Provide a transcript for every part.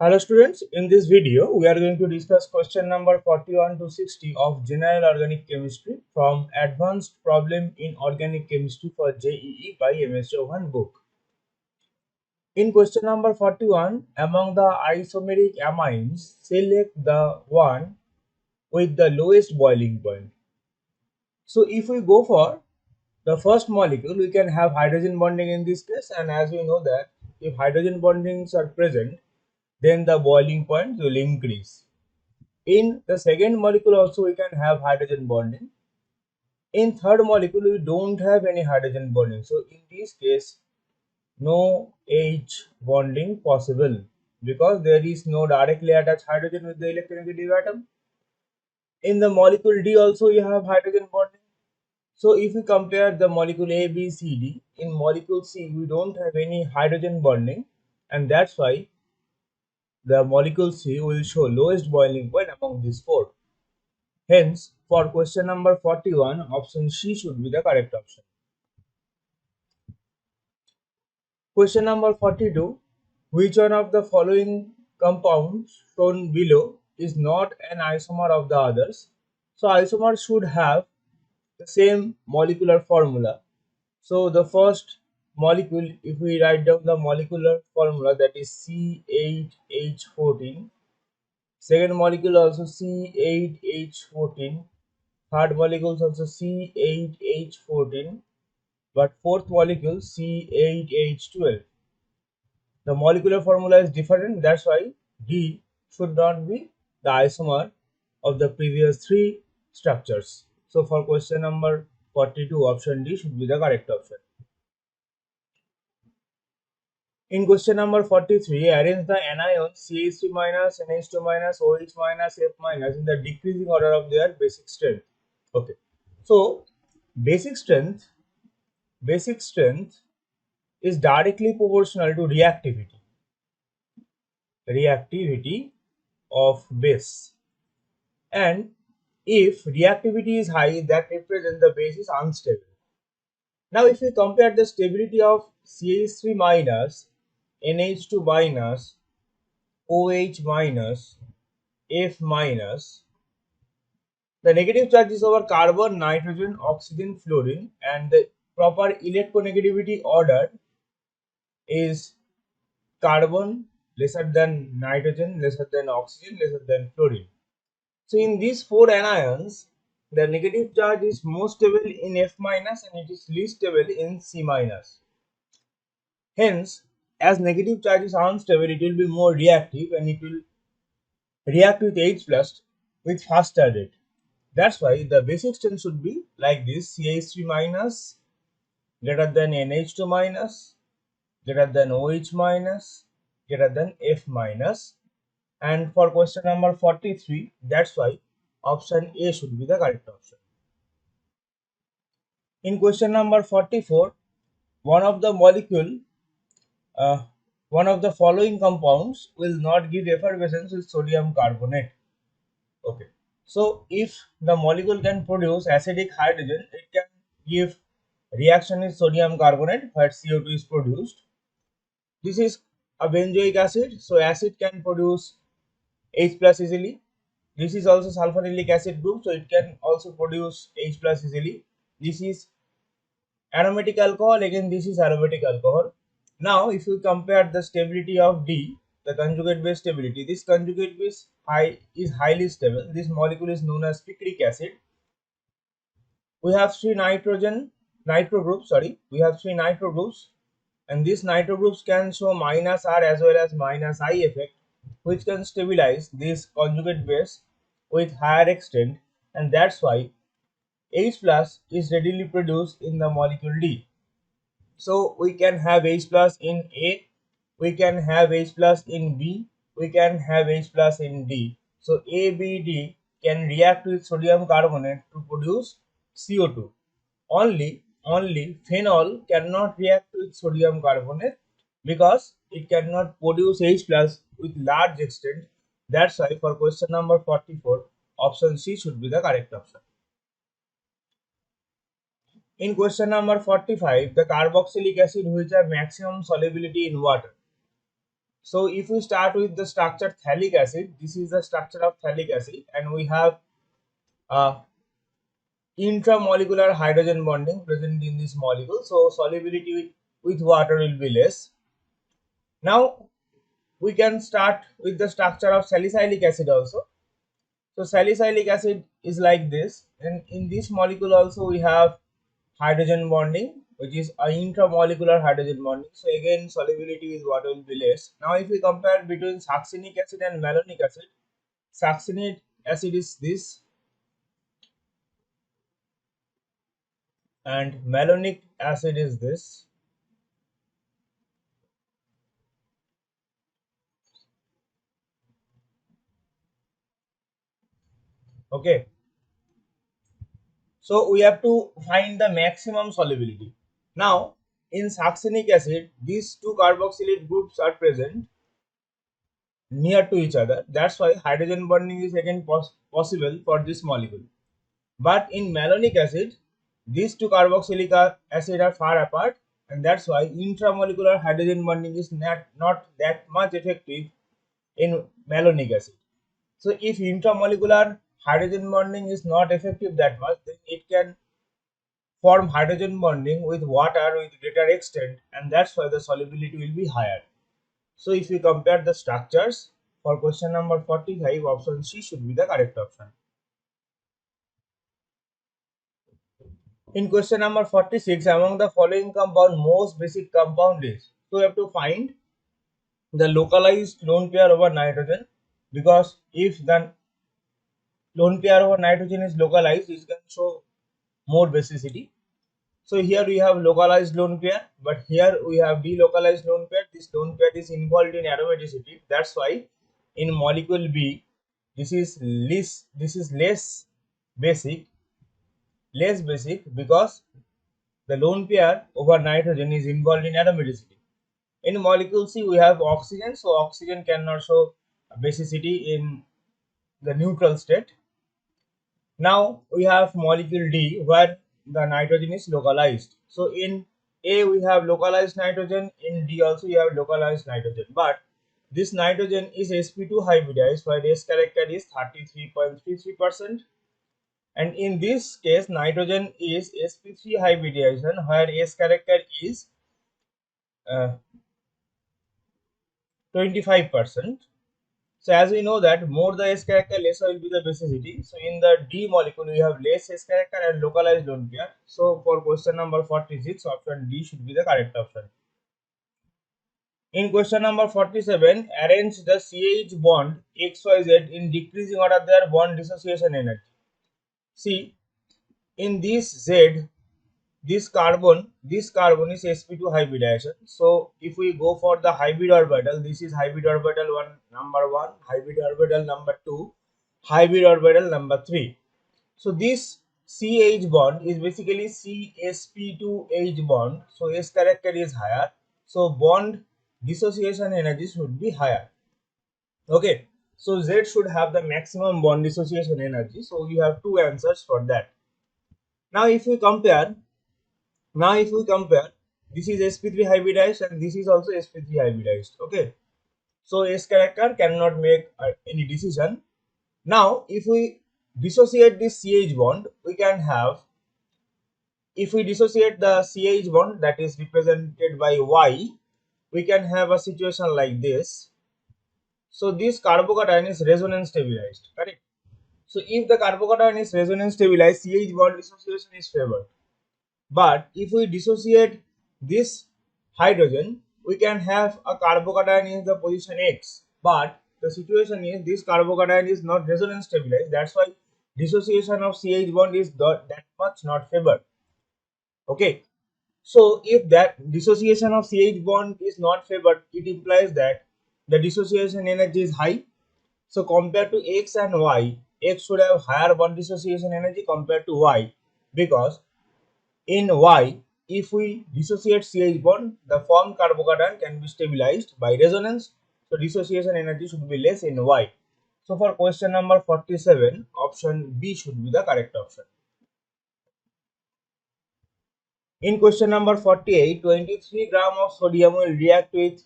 Hello students, in this video we are going to discuss question number 41 to 60 of General Organic Chemistry from Advanced Problem in Organic Chemistry for JEE by MS Chauhan book. In question number 41, among the isomeric amines, select the one with the lowest boiling point. So if we go for the first molecule, we can have hydrogen bonding in this case, and as we know that if hydrogen bondings are present, then the boiling point will increase. In the second molecule also we can have hydrogen bonding. In third molecule we don't have any hydrogen bonding. So in this case no H bonding possible because there is no directly attached hydrogen with the electronegative atom. In the molecule D also you have hydrogen bonding. So if we compare the molecule A, B, C, D, in molecule C we don't have any hydrogen bonding, and that's why the molecule C will show lowest boiling point among these four. Hence, for question number 41, option C should be the correct option. Question number 42. Which one of the following compounds shown below is not an isomer of the others? So, isomer should have the same molecular formula. So, the first molecule, if we write down the molecular formula, that is C8H14. Second molecule also C8H14. Third molecule is also C8H14, but fourth molecule C8H12. The molecular formula is different, that's why D should not be the isomer of the previous three structures. So for question number 42, option D should be the correct option. In question number 43, arrange the anions CH3 minus, NH2 minus, OH minus, F minus in the decreasing order of their basic strength. Okay, so basic strength is directly proportional to reactivity of base, and if reactivity is high, that represents the base is unstable. Now if we compare the stability of CH3 minus, NH2 minus, OH minus, F minus, the negative charges over carbon, nitrogen, oxygen, fluorine, and the proper electronegativity order is carbon lesser than nitrogen, lesser than oxygen, lesser than fluorine. So in these four anions, the negative charge is most stable in F minus and it is least stable in C minus. Hence, as negative charge is unstable, it will be more reactive and it will react with H plus with faster rate. That's why the basic strength should be like this: CH3 minus greater than NH2 minus greater than OH minus greater than F minus. And for question number 43, that's why option A should be the correct option. In question number 44, one of the molecule, uh, one of the following compounds will not give effervescence with sodium carbonate. Okay, so if the molecule can produce acidic hydrogen, it can give reaction with sodium carbonate where CO2 is produced. This is a benzoic acid, so acid can produce H plus easily. This is also sulfonylic acid group, so it can also produce H plus easily. This is aromatic alcohol, again this is aromatic alcohol. Now if you compare the stability of D, the conjugate base stability, this conjugate base is highly stable. This molecule is known as picric acid. We have three nitro groups, and these nitro groups can show minus R as well as minus I effect, which can stabilize this conjugate base with higher extent, and that's why H plus is readily produced in the molecule D. So we can have H plus in A, we can have H plus in B, we can have H plus in D. So A, B, D can react with sodium carbonate to produce CO2. Only phenol cannot react with sodium carbonate because it cannot produce H plus with large extent. That's why for question number 44, option C should be the correct option. In question number 45, the carboxylic acid which have maximum solubility in water. So if we start with the structure phthalic acid, this is the structure of phthalic acid, and we have intramolecular hydrogen bonding present in this molecule. So solubility with water will be less. Now we can start with the structure of salicylic acid also. So salicylic acid is like this, and in this molecule also we have hydrogen bonding, which is a intramolecular hydrogen bonding. So again solubility is what will be less. Now if we compare between succinic acid and malonic acid, succinic acid is this and malonic acid is this. Okay, so we have to find the maximum solubility. Now in succinic acid, these two carboxylate groups are present near to each other. That's why hydrogen bonding is again possible for this molecule. But in malonic acid, these two carboxylic acid are far apart, and that's why intramolecular hydrogen bonding is not that much effective in malonic acid. So if intramolecular hydrogen bonding is not effective that much, then it can form hydrogen bonding with water with greater extent, and that's why the solubility will be higher. So if we compare the structures for question number 45, option C should be the correct option. In question number 46, among the following compound, most basic compound is. So we have to find the localized lone pair over nitrogen, because if the lone pair over nitrogen is localized, it can show more basicity. So here we have localized lone pair, but here we have delocalized lone pair. This lone pair is involved in aromaticity. That's why in molecule B, this is less basic because the lone pair over nitrogen is involved in aromaticity. In molecule C, we have oxygen, so oxygen cannot show basicity in the neutral state. Now we have molecule D where the nitrogen is localized. So in A we have localized nitrogen, in D also we have localized nitrogen. But this nitrogen is sp2 hybridized where S character is 33.33%. And in this case nitrogen is sp3 hybridization where S character is 25%. So as we know that more the S character, lesser will be the basicity. So in the D molecule, we have less S character and localized lone pair. So for question number 46, option D should be the correct option. In question number 47, arrange the CH bond XYZ in decreasing order their bond dissociation energy. See, in this Z, this carbon is sp2 hybridization. So if we go for the hybrid orbital, this is hybrid orbital number 1, hybrid orbital number 2, hybrid orbital number 3. So this CH bond is basically CsP2H bond, so S character is higher, so bond dissociation energy should be higher. Okay, so Z should have the maximum bond dissociation energy, so you have two answers for that. Now if we compare, this is sp3 hybridized and this is also sp3 hybridized. Okay, so S character cannot make any decision. Now if we dissociate this CH bond, we can have, if we dissociate the CH bond that is represented by Y, we can have a situation like this. So this carbocation is resonance stabilized, correct? So if the carbocation is resonance stabilized, CH bond dissociation is favored. But if we dissociate this hydrogen, we can have a carbocation in the position X. But the situation is this carbocation is not resonance stabilized. That's why dissociation of CH bond is that much not favored. Okay. So if that dissociation of CH bond is not favored, it implies that the dissociation energy is high. So compared to X and Y, X should have higher bond dissociation energy compared to Y, because in Y, if we dissociate CH bond, the formed carbocation can be stabilized by resonance. So dissociation energy should be less in Y. So for question number 47, option B should be the correct option. In question number 48, 23 gram of sodium will react with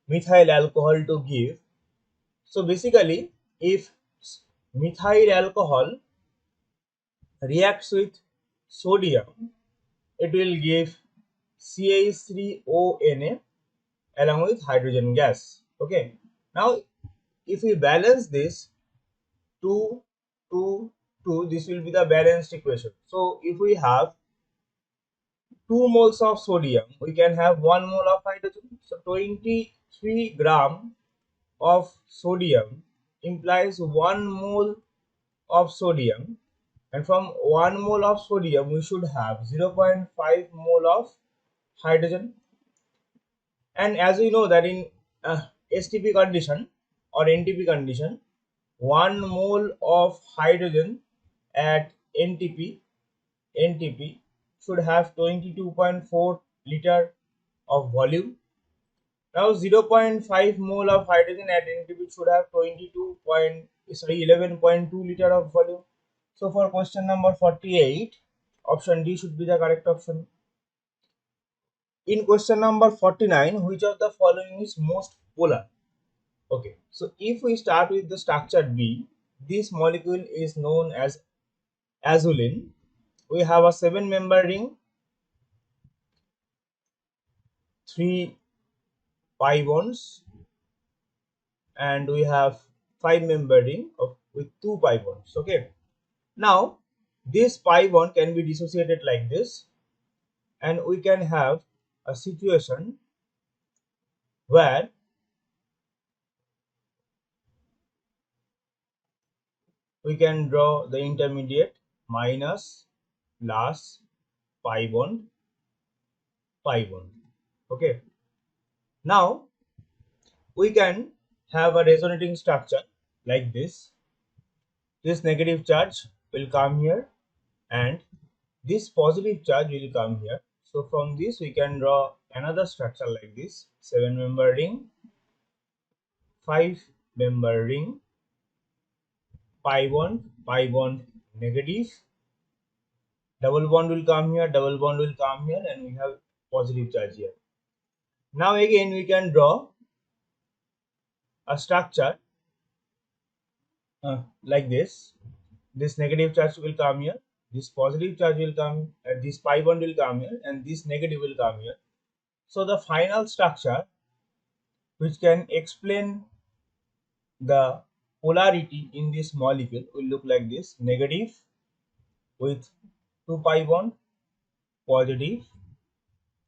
methyl alcohol to give. So basically, if methyl alcohol reacts with sodium, it will give CH3ONa along with hydrogen gas. Okay. Now, if we balance this 2, 2, 2, this will be the balanced equation. So, if we have 2 moles of sodium, we can have 1 mole of hydrogen. So, 23 gram of sodium implies 1 mole of sodium, and from 1 mole of sodium we should have 0.5 mole of hydrogen. And as we know that in STP condition or NTP condition, 1 mole of hydrogen at NTP should have 22.4 liter of volume. Now 0.5 mole of hydrogen at NTP should have 11.2 liter of volume. So for question number 48, option D should be the correct option. In question number 49, which of the following is most polar? Okay, so if we start with the structure B, this molecule is known as azulene. We have a 7-member ring, 3 pi bonds, and we have 5-member ring with 2 pi bonds. Okay, now this pi bond can be dissociated like this, and we can have a situation where we can draw the intermediate minus plus pi bond, pi bond. Okay, now we can have a resonating structure like this. This negative charge will come here and this positive charge will come here. So from this we can draw another structure like this: 7-member ring, 5-member ring, pi bond negative, double bond will come here, double bond will come here, and we have positive charge here. Now again we can draw a structure like this. This negative charge will come here, this positive charge will come, this pi bond will come here, and this negative will come here. So the final structure which can explain the polarity in this molecule will look like this: negative with 2 pi bond, positive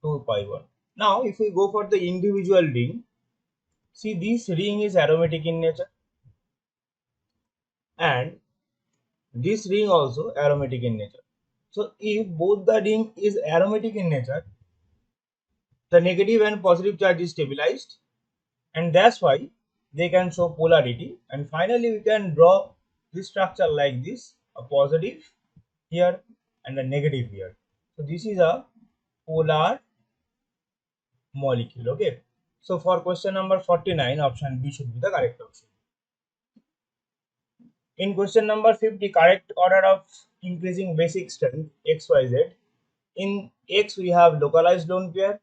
2 pi bond. Now if we go for the individual ring, see this ring is aromatic in nature and this ring also aromatic in nature. So if both the ring is aromatic in nature, the negative and positive charge is stabilized, and that's why they can show polarity. And finally we can draw this structure like this: a positive here and a negative here. So this is a polar molecule. Okay, so for question number 49, option B should be the correct option. In question number 50, correct order of increasing basic strength XYZ. In X we have localized lone pair,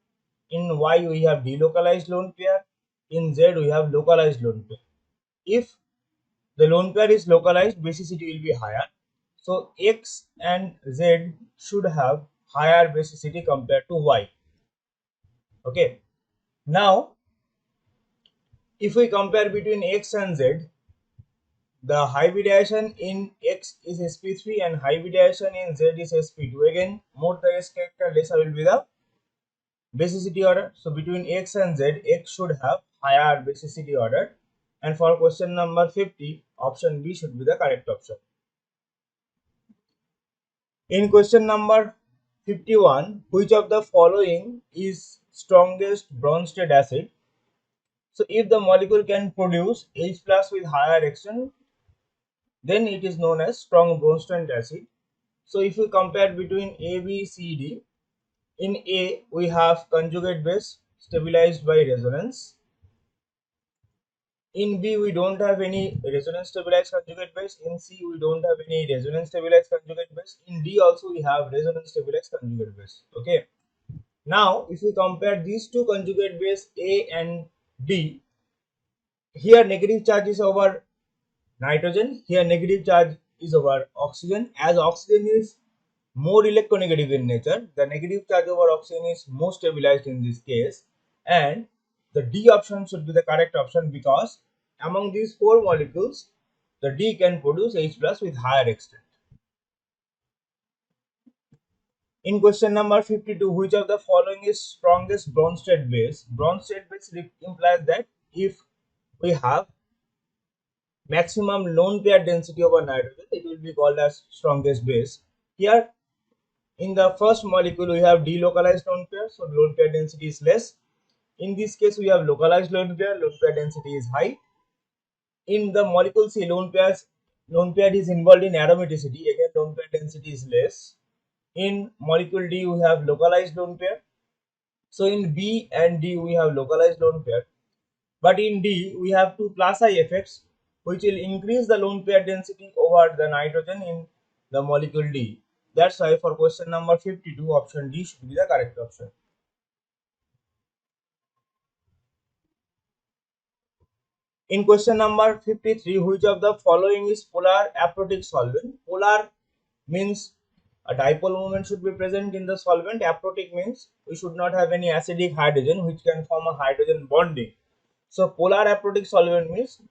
in Y we have delocalized lone pair, in Z we have localized lone pair. If the lone pair is localized, basicity will be higher. So X and Z should have higher basicity compared to Y. Okay. Now, if we compare between X and Z, the hybridization in X is sp3 and hybridization in Z is sp2. Again, more the S character, lesser will be the basicity order. So between X and Z, X should have higher basicity order. And for question number 50, option B should be the correct option. In question number 51, which of the following is strongest Bronsted acid? So if the molecule can produce H plus with higher action, then it is known as strong Bronsted acid. So if we compare between A, B, C, D, in A we have conjugate base stabilized by resonance. In B we don't have any resonance stabilized conjugate base. In C we don't have any resonance stabilized conjugate base. In D also we have resonance stabilized conjugate base. Okay. Now if we compare these two conjugate base A and D. Here negative charge is over nitrogen, here negative charge is over oxygen. As oxygen is more electronegative in nature, the negative charge over oxygen is more stabilized in this case, and the D option should be the correct option because among these four molecules, the D can produce H plus with higher extent. In question number 52, which of the following is strongest Bronsted base? Bronsted base implies that if we have maximum lone pair density over nitrogen, it will be called as strongest base. Here in the first molecule we have delocalized lone pair, so lone pair density is less. In this case we have localized lone pair density is high. In the molecule C, lone pair is involved in aromaticity, again lone pair density is less. In molecule D we have localized lone pair. So in B and D we have localized lone pair. But in D, we have two plus I effects which will increase the lone pair density over the nitrogen in the molecule D. That's why for question number 52, option D should be the correct option. In question number 53, which of the following is polar aprotic solvent? Polar means a dipole moment should be present in the solvent. Aprotic means we should not have any acidic hydrogen which can form a hydrogen bonding. So polar aprotic solvent means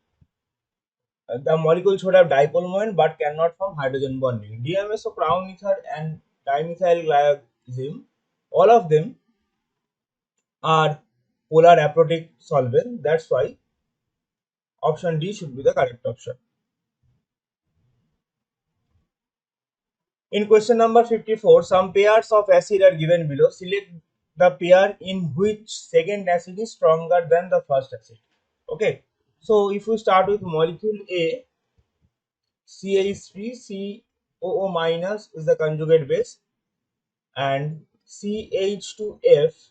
the molecule should have dipole moment but cannot form hydrogen bonding. DMSO, crown ether and dimethyl glycine, all of them are polar aprotic solvent. That's why option D should be the correct option. In question number 54, some pairs of acid are given below. Select the pair in which second acid is stronger than the first acid. Okay, so if we start with molecule A, CH3 COO minus is the conjugate base and CH2F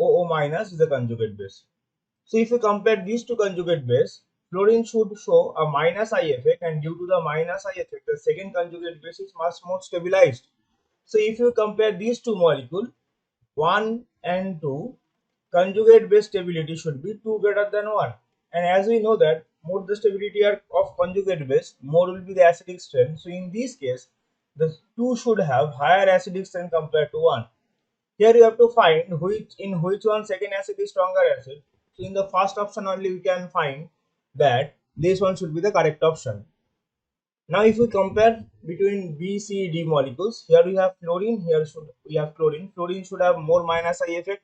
OO minus is the conjugate base. So if you compare these two conjugate base, fluorine should show a minus I effect, and due to the minus I effect, the second conjugate base is much more stabilized. So if you compare these two molecules, 1 and 2, conjugate base stability should be 2 greater than 1. And as we know that more the stability of conjugate base, more will be the acidic strength. So in this case, the 2 should have higher acidic strength compared to 1. Here you have to find which one second acid is stronger acid. So in the first option only we can find that this one should be the correct option. Now if we compare between B, C, D molecules, here we have fluorine, we have chlorine. Fluorine should have more minus I effect.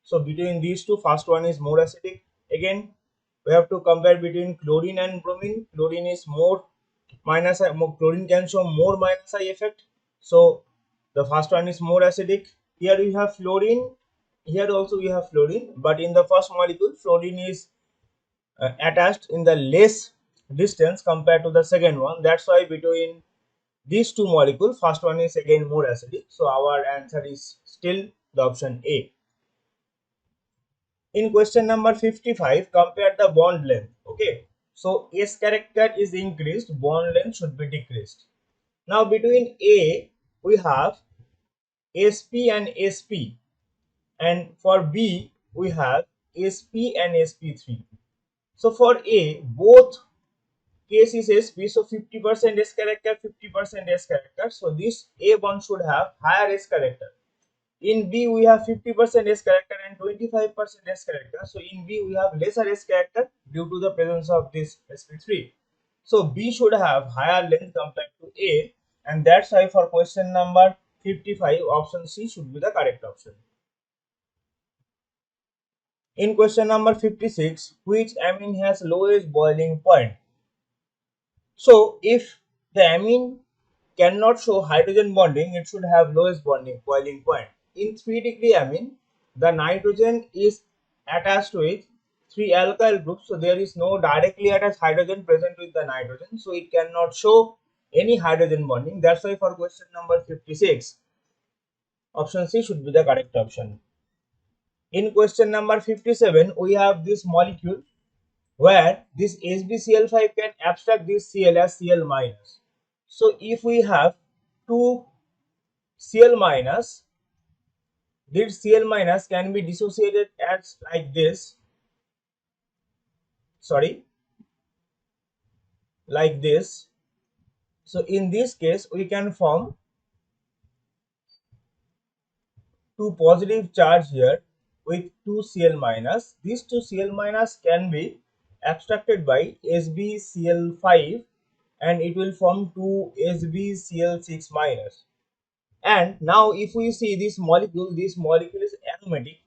So between these two, first one is more acidic. Again, we have to compare between chlorine and bromine. Chlorine is more minus I, chlorine can show more minus I effect. So the first one is more acidic. Here we have fluorine. Here also we have fluorine, but in the first molecule, fluorine is attached in the less distance compared to the second one. That's why between these two molecules, first one is again more acidic. So our answer is still the option A. In question number 55, compare the bond length. Okay, so S character is increased, bond length should be decreased. Now between A we have SP and SP, and for B we have SP and SP3. So for A, both case is SP, so 50% S character, 50% S character. So this A bond should have higher S character. In B we have 50% S character and 25% S character. So in B we have lesser S character due to the presence of this sp3. So B should have higher length compared to A, and that's why for question number 55, option C should be the correct option. In question number 56, which amine has lowest boiling point? So if the amine cannot show hydrogen bonding, it should have lowest boiling point. In 3-degree amine, the nitrogen is attached with 3 alkyl groups, so there is no directly attached hydrogen present with the nitrogen, so it cannot show any hydrogen bonding. That's why for question number 56, option C should be the correct option. In question number 57, we have this molecule where this HbCl5 can abstract this Cl as Cl minus. So if we have two Cl minus, this Cl minus can be dissociated as like this, sorry, like this. So in this case we can form two positive charge here with two Cl minus. These two Cl minus can be abstracted by SbCl5 and it will form two SbCl6 minus. And now if we see this molecule is aromatic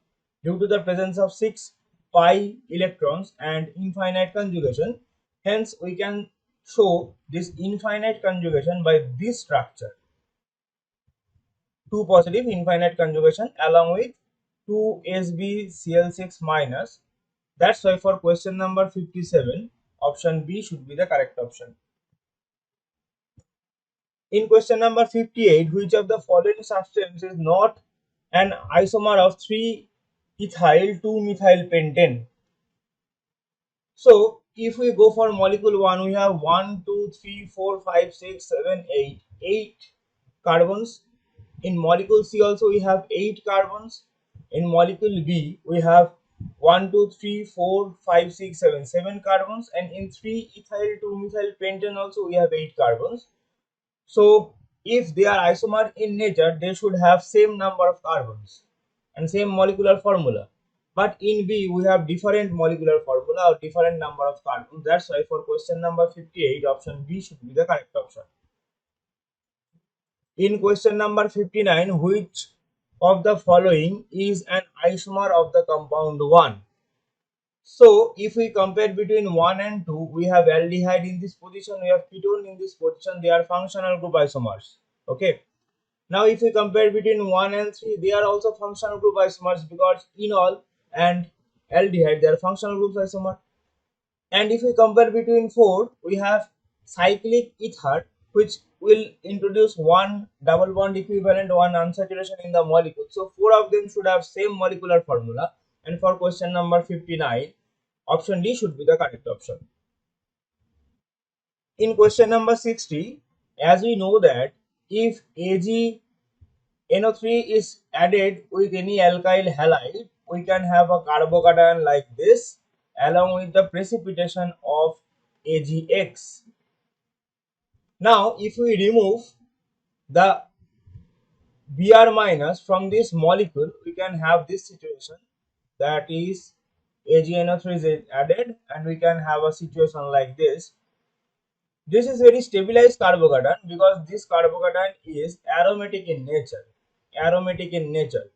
due to the presence of 6 pi electrons and infinite conjugation. Hence we can show this infinite conjugation by this structure. Two positive infinite conjugation along with two SbCl6 minus. That's why for question number 57, option B should be the correct option. In question number 58, which of the following substance is not an isomer of 3-ethyl 2-methyl pentane? So if we go for molecule 1, we have 1, 2, 3, 4, 5, 6, 7, 8, 8 carbons. In molecule C also we have 8 carbons. In molecule B we have 1, 2, 3, 4, 5, 6, 7, 7 carbons, and in 3-ethyl 2-methyl pentane also we have 8 carbons. So if they are isomer in nature, they should have same number of carbons and same molecular formula. But in B, we have different molecular formula or different number of carbons. That's why for question number 58, option B should be the correct option. In question number 59, which of the following is an isomer of the compound 1? So if we compare between 1 and 2, we have aldehyde in this position, we have ketone in this position, they are functional group isomers. Okay. Now if we compare between 1 and 3, they are also functional group isomers because enol and aldehyde, they are functional group isomer. And if we compare between 4, we have cyclic ether, which will introduce one double bond equivalent, one unsaturation in the molecule. So 4 of them should have same molecular formula. And for question number 59, option D should be the correct option. In question number 60, as we know that if AgNO3 is added with any alkyl halide, we can have a carbocation like this along with the precipitation of AgX. Now if we remove the Br minus from this molecule, we can have this situation, that is AgNO3 is added and we can have a situation like this. This is very stabilized carbocation because this carbocation is aromatic in nature. Aromatic in nature.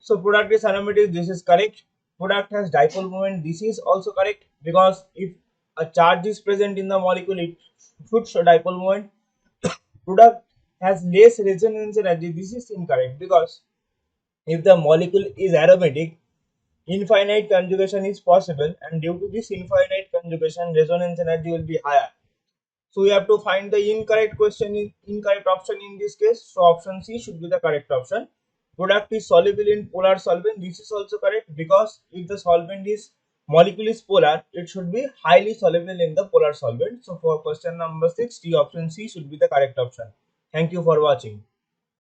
So product is aromatic, this is correct. Product has dipole moment, this is also correct because if a charge is present in the molecule, it should show dipole moment. Product has less resonance energy, this is incorrect because if the molecule is aromatic, infinite conjugation is possible, and due to this infinite conjugation, resonance energy will be higher. So we have to find the incorrect option in this case. So option C should be the correct option. Product is soluble in polar solvent. This is also correct because if the solvent is molecule is polar, it should be highly soluble in the polar solvent. So for question number 60, option C should be the correct option. Thank you for watching.